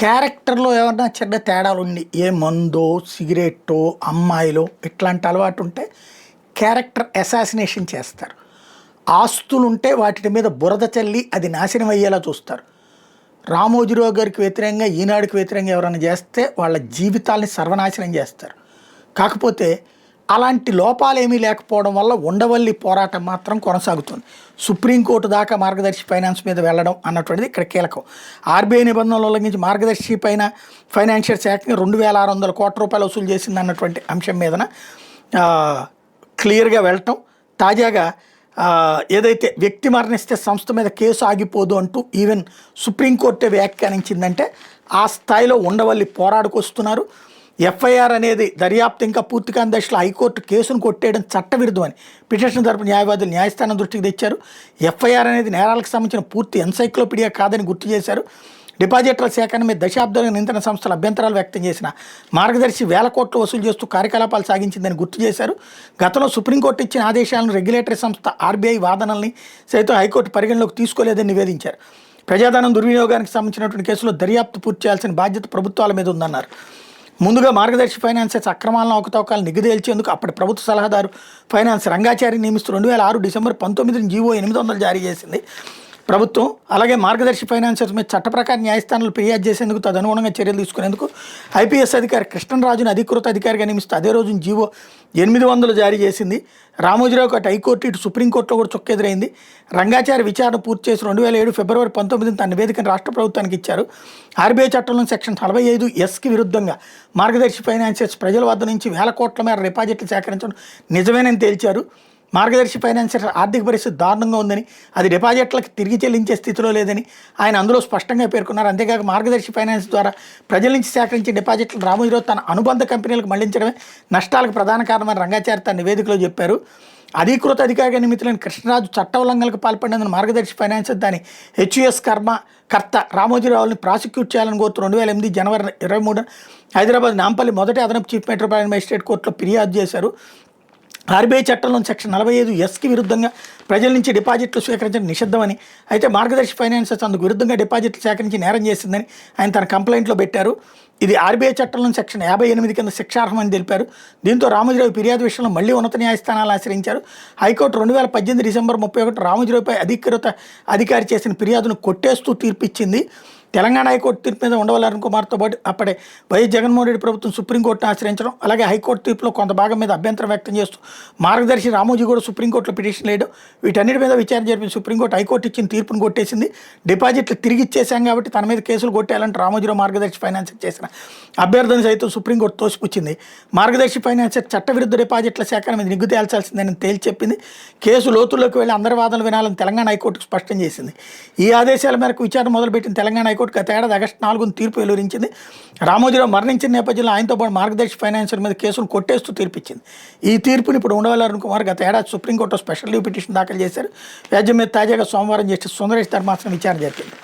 క్యారెక్టర్‌లో ఏమన్నా చిన్న తేడాలుండి, ఏ మందో, సిగరెట్టో, అమ్మాయిలో ఇట్లాంటి అలవాటుంటే క్యారెక్టర్ అసాసినేషన్ చేస్తారు. ఆస్తులుంటే వాటిటి మీద బురద చల్లి అది నాశనం అయ్యేలా చూస్తారు. రామోజీరావు గారికి వ్యతిరేకంగా, ఈనాడుకి వ్యతిరేకంగా ఎవరైనా చేస్తే వాళ్ళ జీవితాల్ని సర్వనాశనం చేస్తారు. కాకపోతే అలాంటి లోపాలేమీ లేకపోవడం వల్ల ఉండవల్లి పోరాటం మాత్రం కొనసాగుతుంది. సుప్రీంకోర్టు దాకా మార్గదర్శి ఫైనాన్స్ మీద వెళ్ళడం అన్నటువంటిది ఇక్కడ కీలకం. ఆర్బీఐ నిబంధనలు ఉల్లంఘించి మార్గదర్శి పైన ఫైనాన్షియల్ శాఖని 2,600 కోట్ల రూపాయలు వసూలు చేసింది అన్నటువంటి అంశం మీదన క్లియర్గా వెళ్ళటం. తాజాగా ఏదైతే వ్యక్తి మరణిస్తే సంస్థ మీద కేసు ఆగిపోదు అంటూ ఈవెన్ సుప్రీంకోర్టే వ్యాఖ్యానించిందంటే ఆ స్థాయిలో ఉండవల్లి పోరాడుకొస్తున్నారు. ఎఫ్ఐఆర్ అనేది దర్యాప్తు ఇంకా పూర్తి కాని దశలో హైకోర్టు కేసును కొట్టేయడం చట్టవిరుద్ధమని పిటిషన్ తరపు న్యాయవాదులు న్యాయస్థానం దృష్టికి తెచ్చారు. ఎఫ్ఐఆర్ అనేది నేరాలకు సంబంధించిన పూర్తి ఎన్సైక్లోపీడియా కాదని గుర్తు చేశారు. డిపాజిటర్ల సేకరణ మీద దశాబ్దాలుగా నియంత్రణ సంస్థలు అభ్యంతరాలు వ్యక్తం చేసిన మార్గదర్శి వేల కోట్లు వసూలు చేస్తూ కార్యకలాపాలు సాగించిందని గుర్తు చేశారు. గతంలో సుప్రీంకోర్టు ఇచ్చిన ఆదేశాలను రెగ్యులేటరీ సంస్థ ఆర్బీఐ వాదనల్ని సైతం హైకోర్టు పరిగణలోకి తీసుకోలేదని నివేదించారు. ప్రజాధనం దుర్వినియోగానికి సంబంధించినటువంటి కేసులో దర్యాప్తు పూర్తి చేయాల్సిన బాధ్యత ప్రభుత్వాల మీద ఉందన్నారు. ముందుగా మార్గదర్శి ఫైనాన్సెస్ అక్రమాలను అవకతవకాలను నిగ్గుదేల్చేందుకు అప్పటి ప్రభుత్వ సలహాదారు ఫైనాన్స్ రంగాచారి నియమిస్తూ 2006 డిసెంబర్ 19 జీవో 800 జారీ చేసింది ప్రభుత్వం. అలాగే మార్గదర్శి ఫైనాన్సెస్ మీద చట్ట ప్రకారం న్యాయస్థానాలు ఫిర్యాదు చేసేందుకు తదనుగుణంగా చర్యలు తీసుకునేందుకు ఐపీఎస్ అధికారి కృష్ణరాజును అధికృత అధికారిగా నియమిస్తూ అదే రోజు జీవో 800 జారీ చేసింది. రామోజీరావుకు అటు హైకోర్టు ఇటు సుప్రీంకోర్టులో కూడా చొక్కెదురైంది. రంగాచారి విచారణ పూర్తి చేసి 2007 ఫిబ్రవరి 19 తన నివేదికను రాష్ట్ర ప్రభుత్వానికి ఇచ్చారు. ఆర్బీఐ చట్టంలో సెక్షన్ 45(s)కి విరుద్ధంగా మార్గదర్శి ఫైనాన్సెస్ ప్రజల వద్ద నుంచి వేల కోట్ల మేర డిపాజిట్లు సేకరించడం నిజమేనని తేల్చారు. మార్గదర్శి ఫైనాన్సెస్ ఆర్థిక పరిస్థితి దారుణంగా ఉందని, అది డిపాజిట్లకు తిరిగి చెల్లించే స్థితిలో లేదని ఆయన అందులో స్పష్టంగా పేర్కొన్నారు. అంతేకాక మార్గదర్శి ఫైనాన్స్ ద్వారా ప్రజల నుంచి సేకరించే డిపాజిట్లు రామోజీరావు తన అనుబంధ కంపెనీలకు మళ్లించడమే నష్టాలకు ప్రధాన కారణమని రంగాచారి తన నివేదికలో చెప్పారు. అధికృత అధికారిగా నియమితులైన కృష్ణరాజు చట్ట ఉల్లంఘనలకు పాల్పడినందున మార్గదర్శి ఫైనాన్సెస్ దాని హెచ్యుఎస్ కర్త రామోజీరావుని ప్రాసిక్యూట్ చేయాలని కోరుతూ 2008 జనవరి 23 హైదరాబాద్ నాంపల్లి మొదటి అదనపు చీఫ్ మెట్రోపాలిటన్ మేజిస్ట్రేట్ కోర్టులో ఫిర్యాదు చేశారు. ఆర్బీఐ చట్టంలో సెక్షన్ 45(s)కి విరుద్ధంగా ప్రజల నుంచి డిపాజిట్లు స్వీకరించడం నిషిద్ధమని, అయితే మార్గదర్శి ఫైనాన్సెస్ అందుకు విరుద్ధంగా డిపాజిట్లు సేకరించి నేరం చేసిందని ఆయన తన కంప్లైంట్లో పెట్టారు. ఇది ఆర్బీఐ చట్టంలో సెక్షన్ 58 కింద శిక్షార్హమని తెలిపారు. దీంతో రామోజీరావు ఫిర్యాదు విషయంలో మళ్లీ ఉన్నత న్యాయస్థానాలు ఆశ్రయించారు. హైకోర్టు 2018 డిసెంబర్ 31 రామోజీరావుపై అధికృత అధికారి చేసిన ఫిర్యాదును కొట్టేస్తూ తీర్పిచ్చింది. తెలంగాణ హైకోర్టు తీర్పు మీద ఉండవల్లి అరుణ్ కుమార్తో పాటు అప్పటి వైఎస్ జగన్మోహన్ రెడ్డి ప్రభుత్వం సుప్రీంకోర్టును ఆశ్రయించడం, అలాగే హైకోర్టు తీర్పులో కొంత భాగం మీద అభ్యంతరం వ్యక్తం చేస్తూ మార్గదర్శి రామోజీ కూడా సుప్రీంకోర్టులో పిటిషన్ వేయడం, వీటన్నిటి మీద విచారణ జరిపిన సుప్రీంకోర్టు హైకోర్టు ఇచ్చిన తీర్పును కొట్టేసింది. డిపాజిట్లు తిరిగి ఇచ్చేసాం కాబట్టి తన మీద కేసులు కొట్టేయాలంటే రామోజీరావు మార్గదర్శి ఫైనాన్స్ చేసిన అభ్యర్థన సైతం సుప్రీంకోర్టు తోసిపుచ్చింది. మార్గదర్శి ఫైనాన్స్ చట్టవిరుద్ధ డిపాజిట్ల సేకరణ మీద నిగ్గు తేల్చాల్సిందని తేల్చి చెప్పింది. కేసు లోతుల్లోకి వెళ్ళి అందరి వాదనలు వినాలని తెలంగాణ హైకోర్టుకు స్పష్టం చేసింది. ఈ ఆదేశాల మేరకు విచారణ మొదలుపెట్టిన తెలంగాణ హైకోర్టు గత ఏడాది ఆగస్టు 4 తీర్పు వెలువరించింది. రామోజీరావు మరణించిన నేపథ్యంలో ఆయనతో పాటు మార్గదర్శి ఫైనాన్షియల్ మీద కేసును కొట్టేస్తూ తీర్పిచ్చింది. ఈ తీర్పుని ఇప్పుడు ఉండవల్లి అరుణ్ కుమార్ గత ఏడాది సుప్రీంకోర్టులో స్పెషల్ లీవ్ పిటిషన్ దాఖలు చేశారు. వ్యాజ్యం మీద తాజాగా సోమవారం జస్టిస్ సుందరేష్ ధర్మాసనం విచారణ జరిపింది.